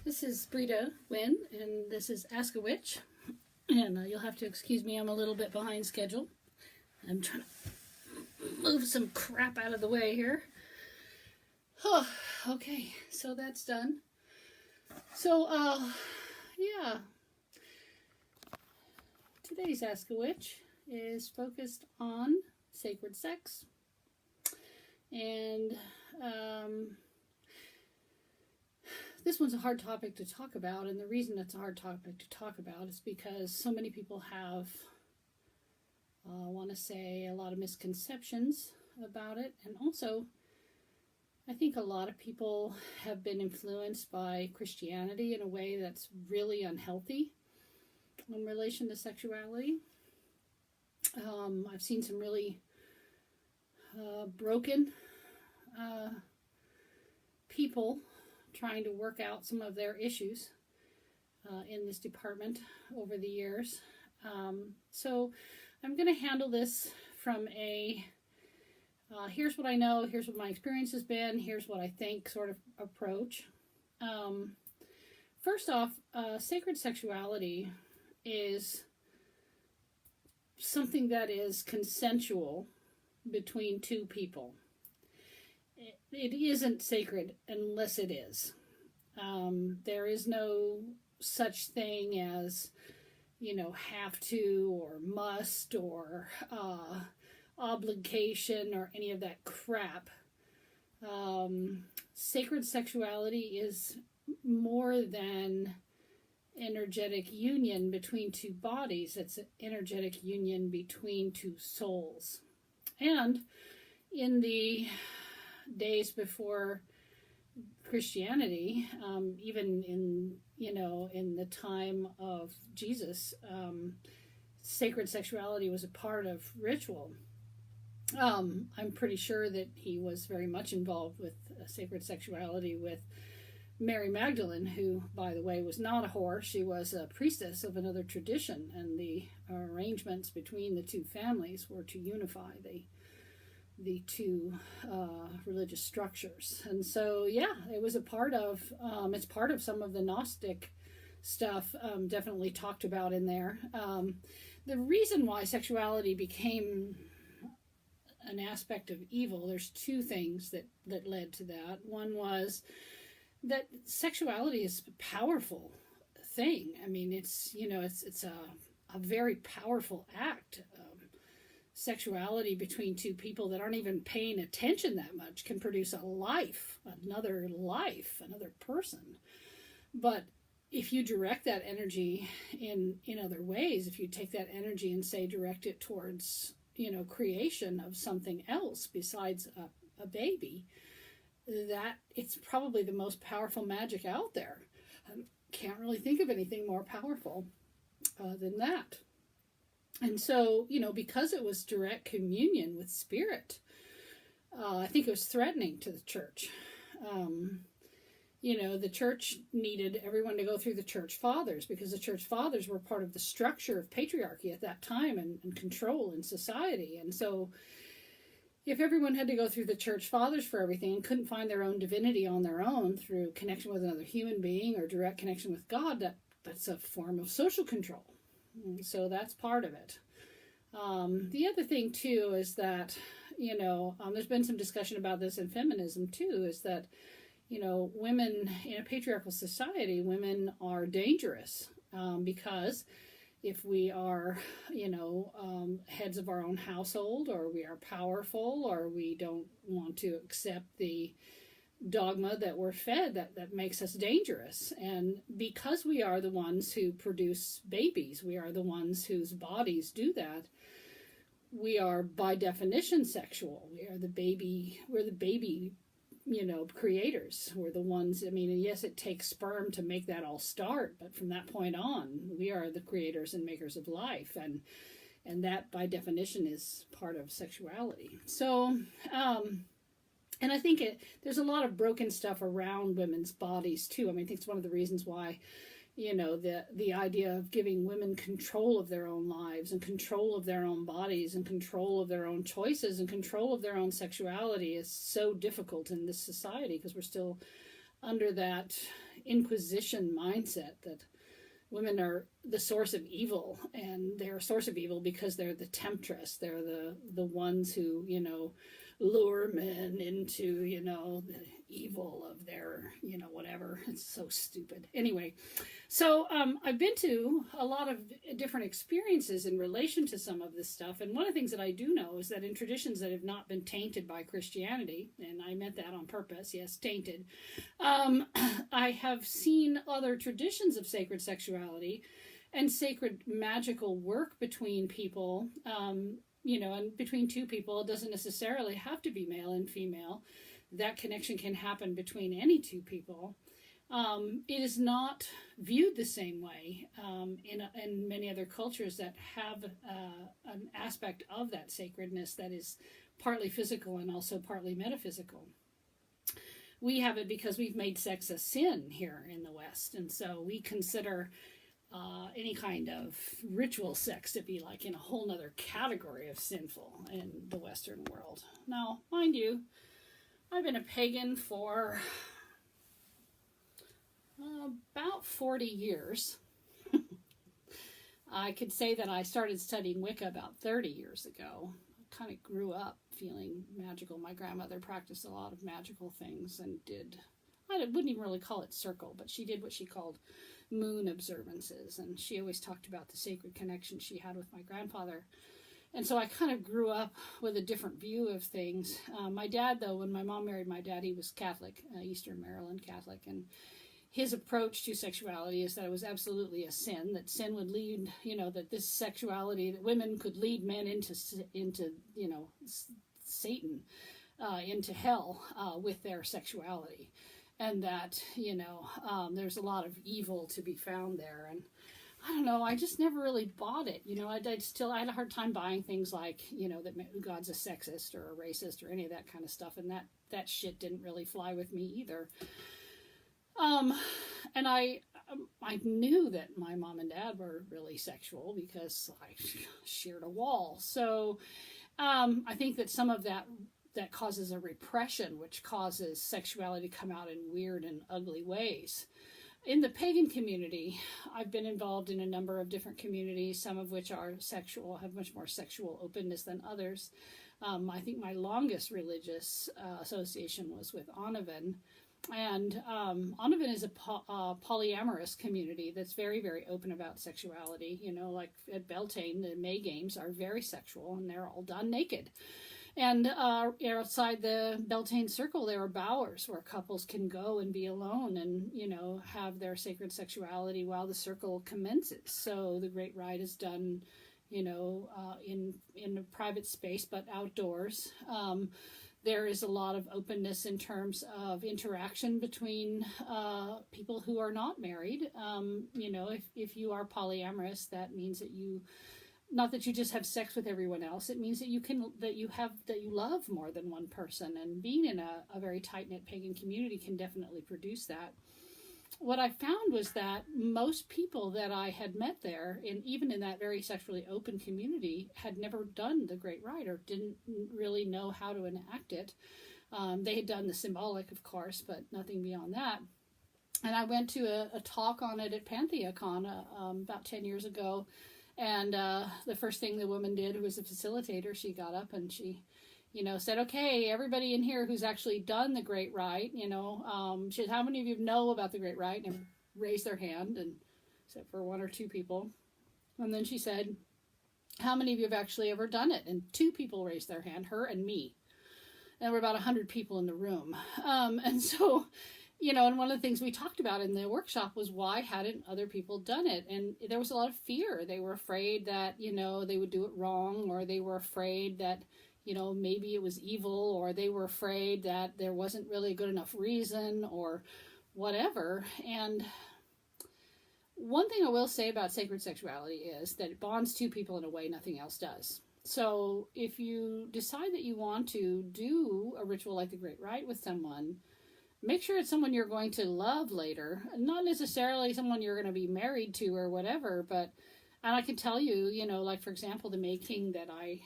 This is Brita Wynn, and this is Ask a Witch. And you'll have to excuse me, I'm a little bit behind schedule. I'm trying to move some crap out of the way here. Oh, okay, so that's done. So, yeah. Today's Ask a Witch is focused on sacred sex. And, this one's a hard topic to talk about, and the reason it's a hard topic to talk about is because so many people have, I want to say, a lot of misconceptions about it, and also I think a lot of people have been influenced by Christianity in a way that's really unhealthy in relation to sexuality. I've seen some really broken people trying to work out some of their issues in this department over the years. So I'm going to handle this from a here's what I know, here's what my experience has been, here's what I think sort of approach. First off, sacred sexuality is something that is consensual between two people. It isn't sacred unless it is. There is no such thing as, have to or must or obligation or any of that crap. Sacred sexuality is more than energetic union between two bodies. It's an energetic union between two souls. And in the days before Christianity, even in the time of Jesus, sacred sexuality was a part of ritual. I'm pretty sure that he was very much involved with sacred sexuality with Mary Magdalene, who, by the way, was not a whore. She was a priestess of another tradition, and the arrangements between the two families were to unify the two religious structures. And so, yeah, it was a part of, it's part of some of the Gnostic stuff, definitely talked about in there. The reason why sexuality became an aspect of evil, there's two things that led to that. One was that sexuality is a powerful thing. I mean, it's a very powerful act. Sexuality between two people that aren't even paying attention that much can produce another person. But if you direct that energy in other ways, if you take that energy and say direct it towards, creation of something else besides a baby, that it's probably the most powerful magic out there. I can't really think of anything more powerful than that. And so, because it was direct communion with spirit, I think it was threatening to the church. The church needed everyone to go through the church fathers because the church fathers were part of the structure of patriarchy at that time and control in society. And so if everyone had to go through the church fathers for everything and couldn't find their own divinity on their own through connection with another human being or direct connection with God, that's a form of social control. So that's part of it. The other thing, too, is that, there's been some discussion about this in feminism, too, is that, women in a patriarchal society, women are dangerous because if we are, heads of our own household, or we are powerful, or we don't want to accept the dogma that we're fed, that makes us dangerous. And because we are the ones who produce babies, we are the ones whose bodies do that, we are by definition sexual. We're the baby creators. We're the ones, yes, it takes sperm to make that all start, but from that point on, we are the creators and makers of life, and that by definition is part of sexuality. So, and I think there's a lot of broken stuff around women's bodies too. I think it's one of the reasons why, the idea of giving women control of their own lives and control of their own bodies and control of their own choices and control of their own sexuality is so difficult in this society because we're still under that Inquisition mindset that women are the source of evil, and they're a source of evil because they're the temptress. They're the ones who, lure men into, the evil of their, whatever. It's so stupid. Anyway, so I've been to a lot of different experiences in relation to some of this stuff. And one of the things that I do know is that in traditions that have not been tainted by Christianity, and I meant that on purpose, yes, tainted, I have seen other traditions of sacred sexuality and sacred magical work between people, and between two people. It doesn't necessarily have to be male and female. That connection can happen between any two people. It is not viewed the same way in many other cultures that have an aspect of that sacredness that is partly physical and also partly metaphysical. We have it because we've made sex a sin here in the West, and so we consider any kind of ritual sex to be like in a whole nother category of sinful in the Western world. Now, mind you, I've been a pagan for about 40 years. I could say that I started studying Wicca about 30 years ago. I kind of grew up feeling magical. My grandmother practiced a lot of magical things and I wouldn't even really call it circle, but she did what she called moon observances, and she always talked about the sacred connection she had with my grandfather. And so I kind of grew up with a different view of things. My dad, though, when my mom married my dad, he was Catholic, Eastern Maryland Catholic, and his approach to sexuality is that it was absolutely a sin, that sin would lead, that this sexuality, that women could lead men into Satan, into hell with their sexuality. And that, there's a lot of evil to be found there. And I don't know, I just never really bought it. I had a hard time buying things like, that God's a sexist or a racist or any of that kind of stuff. And that shit didn't really fly with me either. And I knew that my mom and dad were really sexual because I shared a wall. So I think that some of that causes a repression, which causes sexuality to come out in weird and ugly ways. In the pagan community, I've been involved in a number of different communities, some of which are sexual, have much more sexual openness than others. I think my longest religious association was with Anavan. And Anavan is a polyamorous community that's very, very open about sexuality. Like at Beltane, the May Games are very sexual, and they're all done naked. And outside the Beltane circle, there are bowers where couples can go and be alone and, have their sacred sexuality while the circle commences. So the Great Rite is done, in a private space, but outdoors. There is a lot of openness in terms of interaction between people who are not married. If you are polyamorous, that means that not that you just have sex with everyone else. It means that you love more than one person, and being in a very tight-knit pagan community can definitely produce that. What I found was that most people that I had met there, even in that very sexually open community, had never done the Great Rite or didn't really know how to enact it. They had done the symbolic, of course, but nothing beyond that. And I went to a talk on it at PantheaCon about 10 years ago. And the first thing the woman did, who was a facilitator, she got up and she, said, okay, everybody in here who's actually done the Great Rite, she said, how many of you know about the Great Rite? And raised their hand, and except for one or two people. And then she said, how many of you have actually ever done it? And 2 people raised their hand, her and me. And there were about 100 people in the room. And so... and one of the things we talked about in the workshop was why hadn't other people done it? And there was a lot of fear. They were afraid that, they would do it wrong, or they were afraid that, maybe it was evil, or they were afraid that there wasn't really a good enough reason or whatever. And one thing I will say about sacred sexuality is that it bonds 2 people in a way nothing else does. So if you decide that you want to do a ritual like the Great Rite with someone, make sure it's someone you're going to love later, not necessarily someone you're going to be married to or whatever, and I can tell you, like, for example, the May King that I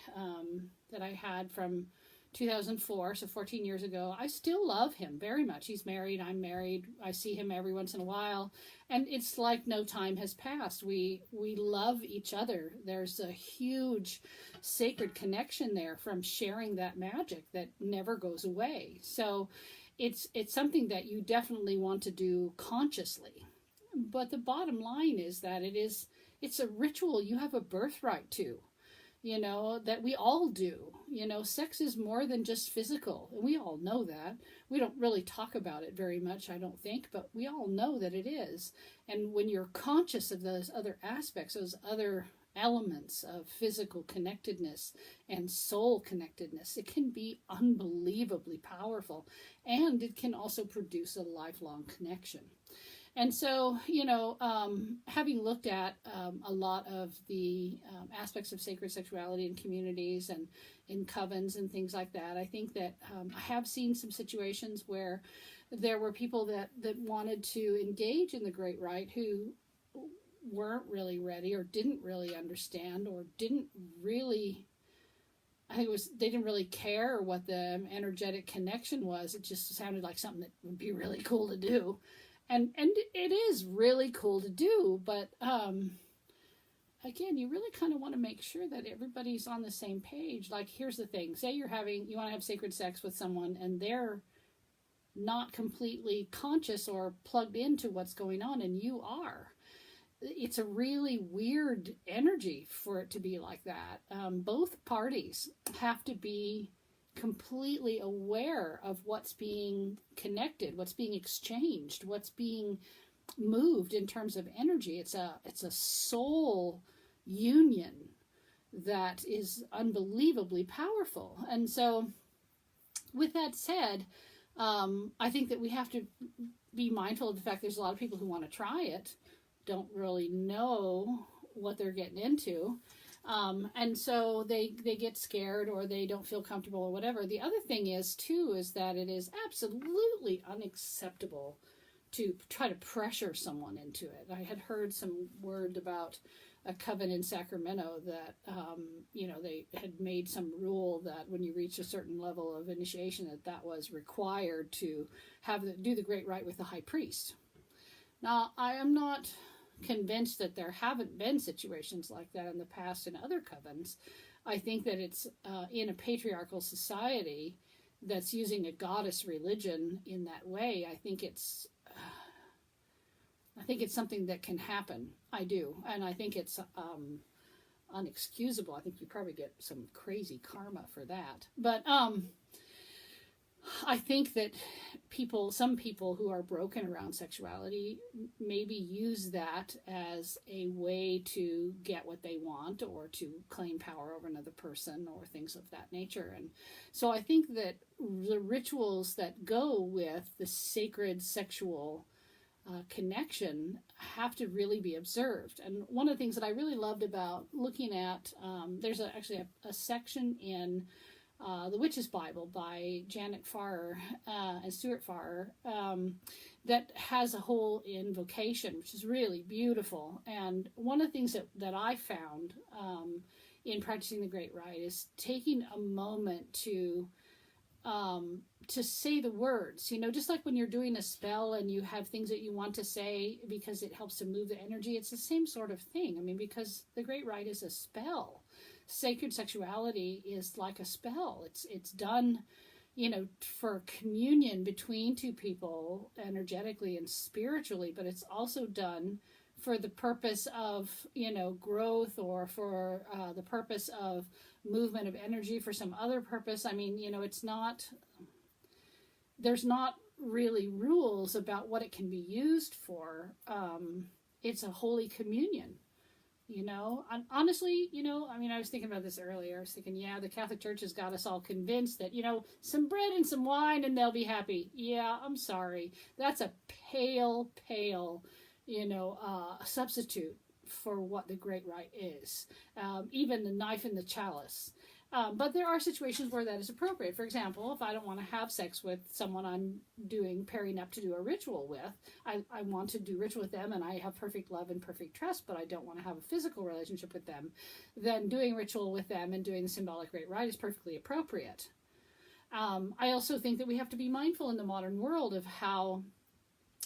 had from 2004, so 14 years ago. I still love him very much. He's married, I'm married. I see him every once in a while, and it's like no time has passed. We love each other. There's a huge sacred connection there from sharing that magic that never goes away. So it's something that you definitely want to do consciously. But the bottom line is that it's a ritual you have a birthright to, that we all do. Sex is more than just physical. And we all know that. We don't really talk about it very much, I don't think, but we all know that it is. And when you're conscious of those other aspects, those other elements of physical connectedness and soul connectedness, it can be unbelievably powerful. And it can also produce a lifelong connection. And so, having looked at a lot of the aspects of sacred sexuality in communities and in covens and things like that, I think that I have seen some situations where there were people that wanted to engage in the Great Rite who weren't really ready or didn't really understand or didn't really, they didn't really care what the energetic connection was. It just sounded like something that would be really cool to do. And it is really cool to do, but again, you really kind of want to make sure that everybody's on the same page. Like, here's the thing. Say you want to have sacred sex with someone and they're not completely conscious or plugged into what's going on, and you are. It's a really weird energy for it to be like that. Both parties have to be completely aware of what's being connected, what's being exchanged, what's being moved in terms of energy. It's a soul union that is unbelievably powerful. And so with that said, I think that we have to be mindful of the fact there's a lot of people who want to try it, don't really know what they're getting into. And so they get scared or they don't feel comfortable or whatever. The other thing is that it is absolutely unacceptable to try to pressure someone into it. I had heard some word about a coven in Sacramento that, they had made some rule that when you reach a certain level of initiation that was required to do the Great Rite with the high priest. Now, I am not convinced that there haven't been situations like that in the past in other covens. I think that it's in a patriarchal society that's using a goddess religion in that way. I think it's something that can happen. I do, and I think it's unexcusable. I think you probably get some crazy karma for that. But I think that some people who are broken around sexuality maybe use that as a way to get what they want or to claim power over another person or things of that nature. And so I think that the rituals that go with the sacred sexual connection have to really be observed. And one of the things that I really loved about looking at, there's actually a section in The Witch's Bible by Janet Farrer and Stuart Farrer that has a whole invocation, which is really beautiful. And one of the things that I found in practicing the Great Rite is taking a moment to say the words, just like when you're doing a spell and you have things that you want to say because it helps to move the energy. It's the same sort of thing. I mean, because the Great Rite is a spell. Sacred sexuality is like a spell. It's done, for communion between two people energetically and spiritually, but it's also done for the purpose of, growth or for the purpose of movement of energy for some other purpose. I mean, there's not really rules about what it can be used for. It's a holy communion. And honestly, I was thinking about this earlier. I was thinking, the Catholic Church has got us all convinced that, some bread and some wine and they'll be happy. Yeah, I'm sorry. That's a pale, substitute for what the Great Rite is. Even the knife and the chalice. But there are situations where that is appropriate. For example, if I don't want to have sex with someone I'm pairing up to do a ritual with, I want to do ritual with them and I have perfect love and perfect trust, but I don't want to have a physical relationship with them, then doing ritual with them and doing the symbolic Great Rite is perfectly appropriate. I also think that we have to be mindful in the modern world of how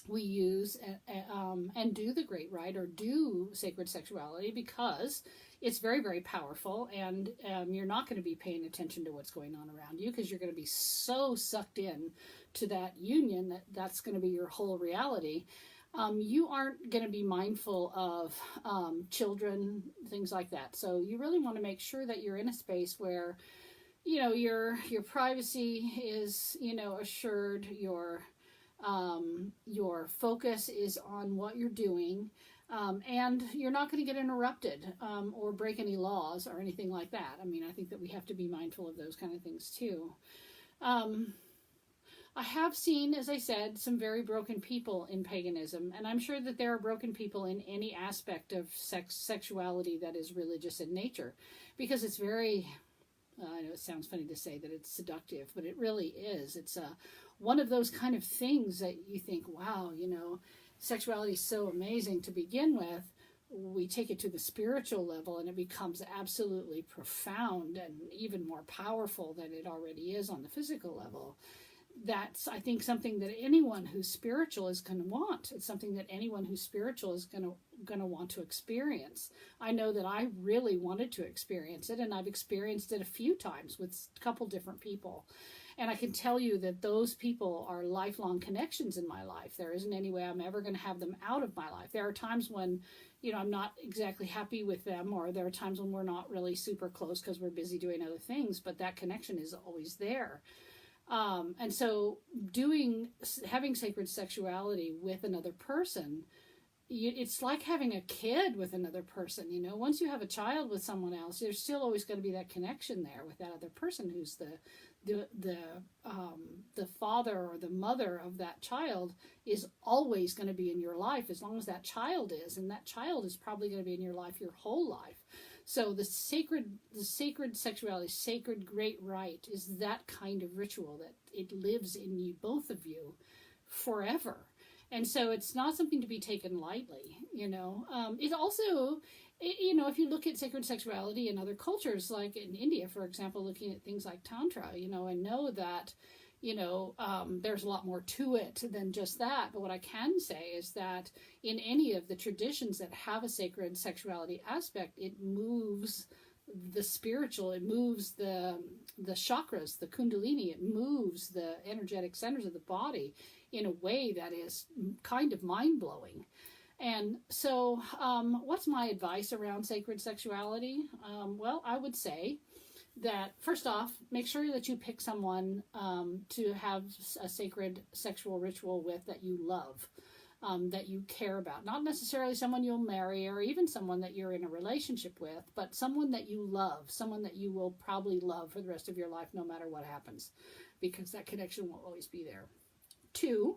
we use and do the great rite or do sacred sexuality, because it's very, very powerful, and you're not going to be paying attention to what's going on around you, because you're going to be so sucked in to that union that that's going to be your whole reality. You aren't going to be mindful of children, things like that. So you really want to make sure that you're in a space where, you know, your privacy is, you know, assured, your focus is on what you're doing, and you're not going to get interrupted or break any laws or anything like that. I mean, I think that we have to be mindful of those kind of things too. I have seen, as I said, some very broken people in paganism, and I'm sure that there are broken people in any aspect of sexuality that is religious in nature, because it's very, I know it sounds funny to say that it's seductive, but it really is. It's one of those kind of things that you think, wow, you know, sexuality is so amazing to begin with. We take it to the spiritual level and it becomes absolutely profound and even more powerful than it already is on the physical level. That's, I think, something that anyone who's spiritual is going to want. It's something that anyone who's spiritual is going to want to experience. I know that I really wanted to experience it, and I've experienced it a few times with a couple different people. And I can tell you that those people are lifelong connections in my life. There isn't any way I'm ever going to have them out of my life. There are times when, you know, I'm not exactly happy with them, or there are times when we're not really super close because we're busy doing other things, but that connection is always there. And so having sacred sexuality with another person, it's like having a kid with another person. You know, once you have a child with someone else, there's still always going to be that connection there with that other person who's the father or the mother of that child is always going to be in your life as long as that child is, and that child is probably going to be in your life your whole life. So the sacred sexuality, sacred great rite, is that kind of ritual that it lives in you, both of you, forever. And so it's not something to be taken lightly, you know. It also, you know, if you look at sacred sexuality in other cultures, like in India, for example, looking at things like Tantra, you know, I know that, you know, there's a lot more to it than just that. But what I can say is that in any of the traditions that have a sacred sexuality aspect, it moves the spiritual, it moves the chakras, the kundalini, it moves the energetic centers of the body in a way that is kind of mind-blowing. And so what's my advice around sacred sexuality? Well, I would say that, first off, make sure that you pick someone to have a sacred sexual ritual with that you love, that you care about. Not necessarily someone you'll marry or even someone that you're in a relationship with, but someone that you love, someone that you will probably love for the rest of your life no matter what happens, because that connection will always be there. 2,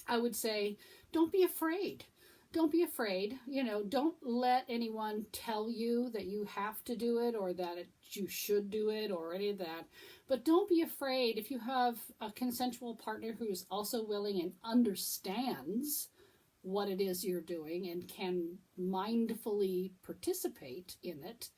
I would say, don't be afraid. Don't be afraid. You know, don't let anyone tell you that you have to do it or that you should do it or any of that. But don't be afraid if you have a consensual partner who is also willing and understands what it is you're doing and can mindfully participate in it.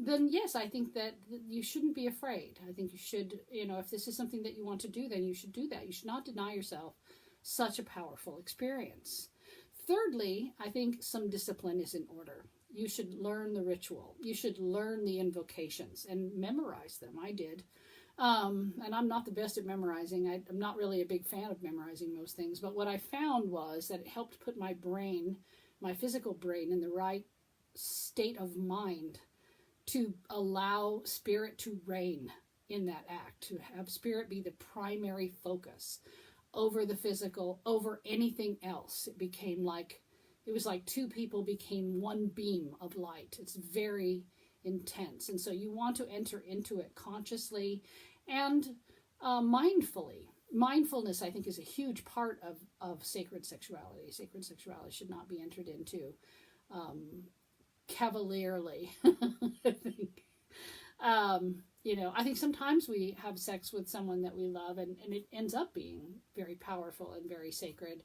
Then yes, I think that you shouldn't be afraid. I think you should, you know, if this is something that you want to do, then you should do that. You should not deny yourself such a powerful experience. Thirdly, I think some discipline is in order. You should learn the ritual. You should learn the invocations and memorize them. I did. And I'm not the best at memorizing. I'm not really a big fan of memorizing most things. But what I found was that it helped put my brain, my physical brain, in the right state of mind to allow spirit to reign in that act, to have spirit be the primary focus over the physical, over anything else. It was like two people became one beam of light. It's very intense. And so you want to enter into it consciously and mindfully. Mindfulness, I think, is a huge part of sacred sexuality. Sacred sexuality should not be entered into cavalierly, I think. You know, I think sometimes we have sex with someone that we love and it ends up being very powerful and very sacred.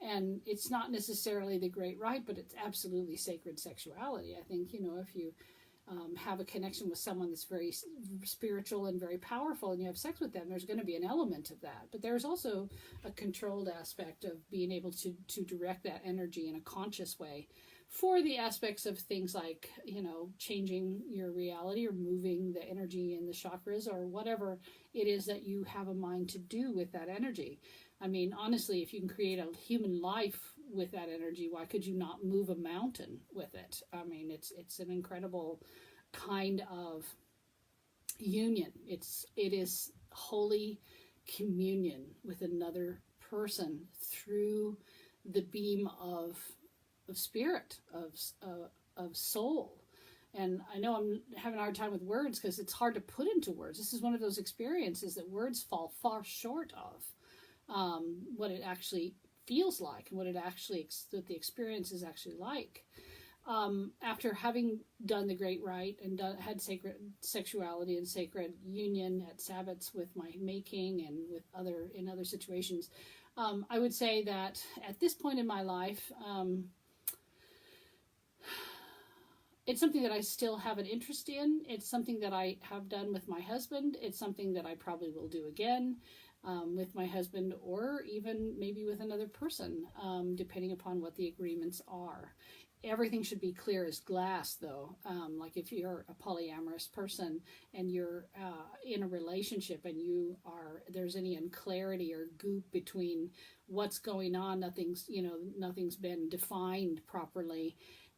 And it's not necessarily the great rite, but it's absolutely sacred sexuality. I think, you know, if you have a connection with someone that's very spiritual and very powerful, and you have sex with them, there's going to be an element of that. But there's also a controlled aspect of being able to direct that energy in a conscious way for the aspects of things like, changing your reality or moving the energy in the chakras or whatever it is that you have a mind to do with that energy. I mean, honestly, if you can create a human life with that energy, why could you not move a mountain with it? I mean, it's an incredible kind of union. It is holy communion with another person through the beam of spirit, of soul. And I know I'm having a hard time with words because it's hard to put into words. This is one of those experiences that words fall far short of what it actually feels like and what the experience is actually like. After having done the Great Rite and had sacred sexuality and sacred union at Sabbats with my making and in other situations, I would say that at this point in my life, it's something that I still have an interest in. It's something that I have done with my husband. It's something that I probably will do again with my husband, or even maybe with another person, depending upon what the agreements are. Everything should be clear as glass, though. Like if you're a polyamorous person and you're in a relationship and there's any unclarity or goop between what's going on, nothing's been defined properly,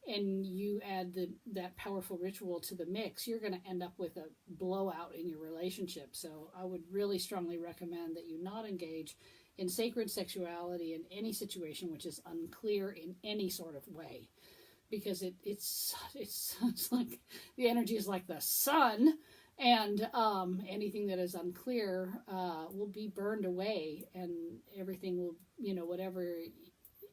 and you add that powerful ritual to the mix, you're going to end up with a blowout in your relationship. So I would really strongly recommend that you not engage in sacred sexuality in any situation which is unclear in any sort of way, because it's like the energy is like the sun, and anything that is unclear will be burned away, and everything will, whatever.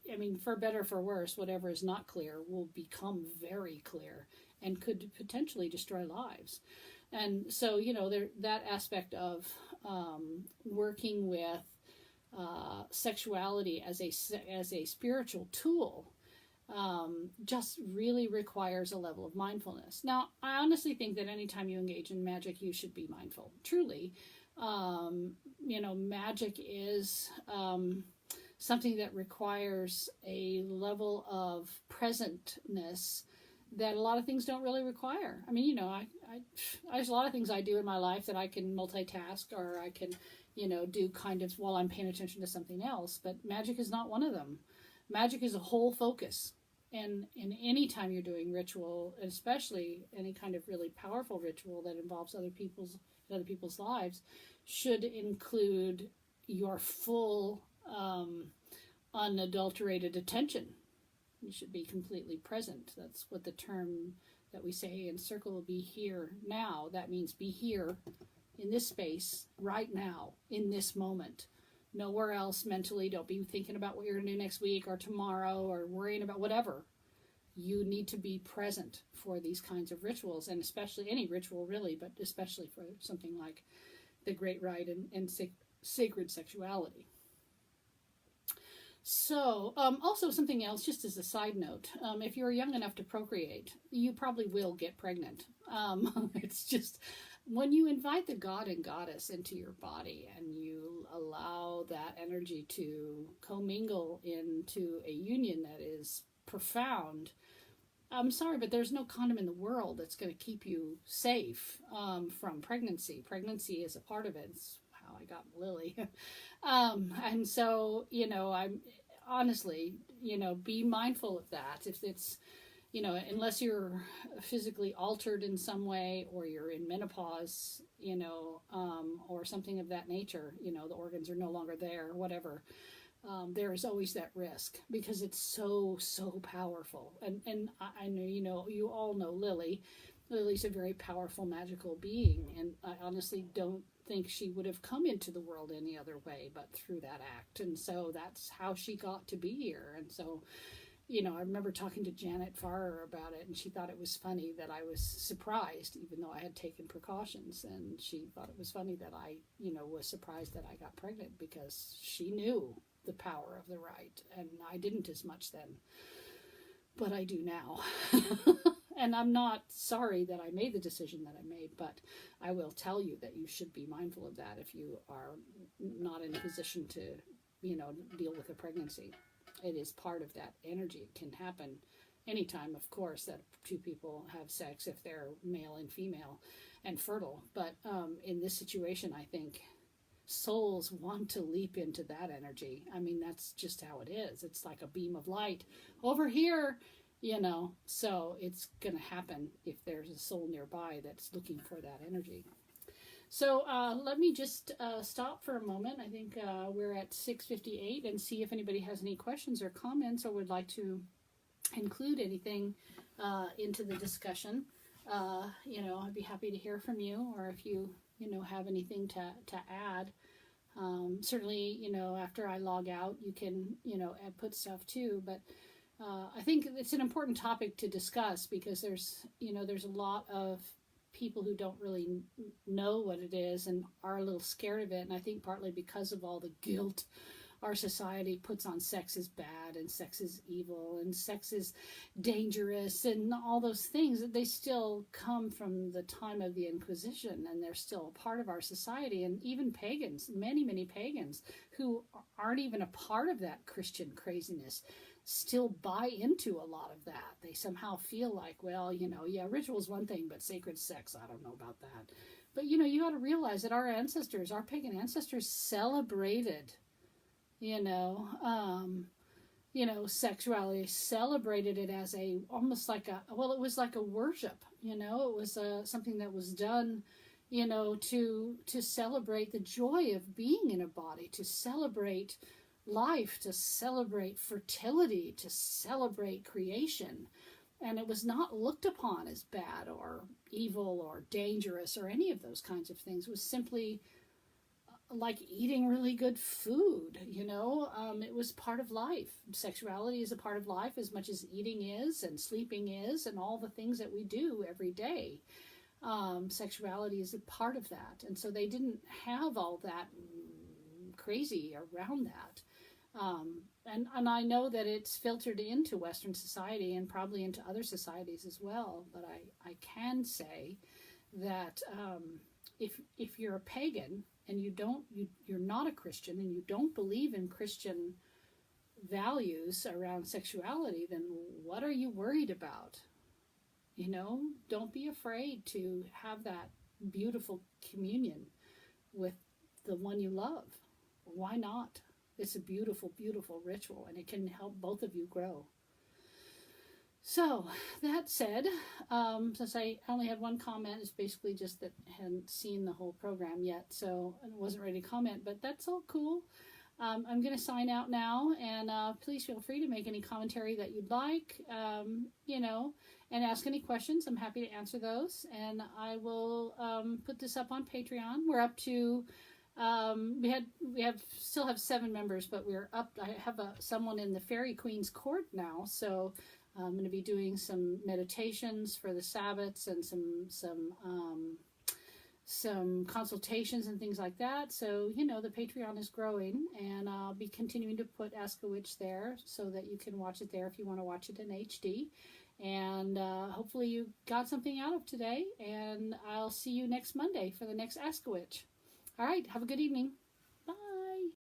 I mean, for better or for worse, whatever is not clear will become very clear and could potentially destroy lives. And so, that aspect of working with sexuality as a spiritual tool just really requires a level of mindfulness. Now, I honestly think that anytime you engage in magic, you should be mindful. Truly, magic is something that requires a level of presentness that a lot of things don't really require. I mean, there's a lot of things I do in my life that I can multitask, or I can, do kind of while I'm paying attention to something else, but magic is not one of them. Magic is a whole focus. And any time you're doing ritual, especially any kind of really powerful ritual that involves other people's lives, should include your full unadulterated attention. You should be completely present. That's what the term that we say in circle will be here now. That means be here in this space right now, in this moment. Nowhere else mentally. Don't be thinking about what you're going to do next week or tomorrow or worrying about whatever. You need to be present for these kinds of rituals, and especially any ritual really, but especially for something like the Great Rite and sacred sexuality. So, also something else, just as a side note, if you're young enough to procreate, you probably will get pregnant. It's just, when you invite the god and goddess into your body and you allow that energy to commingle into a union that is profound, I'm sorry, but there's no condom in the world that's going to keep you safe from pregnancy. Pregnancy is a part of it. It's how I got Lily. And so, I'm honestly, be mindful of that. If it's, unless you're physically altered in some way, or you're in menopause, or something of that nature, the organs are no longer there, whatever, there is always that risk, because it's so, so powerful. And I know, you all know Lily. Lily's a very powerful, magical being, and I honestly don't think she would have come into the world any other way but through that act. And so that's how she got to be here. And so, I remember talking to Janet Farrer about it, and she thought it was funny that I was surprised, even though I had taken precautions. And she thought it was funny that I, was surprised that I got pregnant, because she knew the power of the rite, and I didn't as much then, but I do now. And I'm not sorry that I made the decision that I made, but I will tell you that you should be mindful of that if you are not in a position to, deal with a pregnancy. It is part of that energy. It can happen anytime, of course, that two people have sex if they're male and female and fertile. But in this situation, I think souls want to leap into that energy. I mean, that's just how it is. It's like a beam of light over here, so it's going to happen if there's a soul nearby that's looking for that energy. So let me just stop for a moment. I think we're at 6:58 and see if anybody has any questions or comments or would like to include anything into the discussion. I'd be happy to hear from you, or if you have anything to add. Certainly, after I log out, you can, put stuff too. But I think it's an important topic to discuss because there's a lot of people who don't really know what it is and are a little scared of it. And I think partly because of all the guilt our society puts on sex is bad and sex is evil and sex is dangerous and all those things, that they still come from the time of the Inquisition, and they're still a part of our society. And even pagans, many pagans who aren't even a part of that Christian craziness, still buy into a lot of that. They somehow feel like, well, ritual is one thing, but sacred sex, I don't know about that. But you got to realize that our pagan ancestors celebrated sexuality, celebrated it as almost like it was like a worship, it was something that was done, to celebrate the joy of being in a body, to celebrate life, to celebrate fertility, to celebrate creation. And it was not looked upon as bad or evil or dangerous or any of those kinds of things. It was simply like eating really good food, it was part of life. Sexuality is a part of life as much as eating is and sleeping is and all the things that we do every day. Sexuality is a part of that. And so they didn't have all that crazy around that. And I know that it's filtered into Western society and probably into other societies as well. But I can say that if you're a pagan and you're not a Christian and you don't believe in Christian values around sexuality, then what are you worried about? Don't be afraid to have that beautiful communion with the one you love. Why not? It's a beautiful, beautiful ritual, and it can help both of you grow. So, that said, since I only had one comment, it's basically just that I hadn't seen the whole program yet, so I wasn't ready to comment, but that's all cool. I'm going to sign out now, and please feel free to make any commentary that you'd like, and ask any questions. I'm happy to answer those, and I will put this up on Patreon. We're up to... we still have 7 members, but we're up. I have someone in the Fairy Queen's court now, so I'm going to be doing some meditations for the Sabbats and some consultations and things like that. So the Patreon is growing, and I'll be continuing to put Ask a Witch there so that you can watch it there if you want to watch it in HD. And hopefully you got something out of today, and I'll see you next Monday for the next Ask a Witch. All right, have a good evening.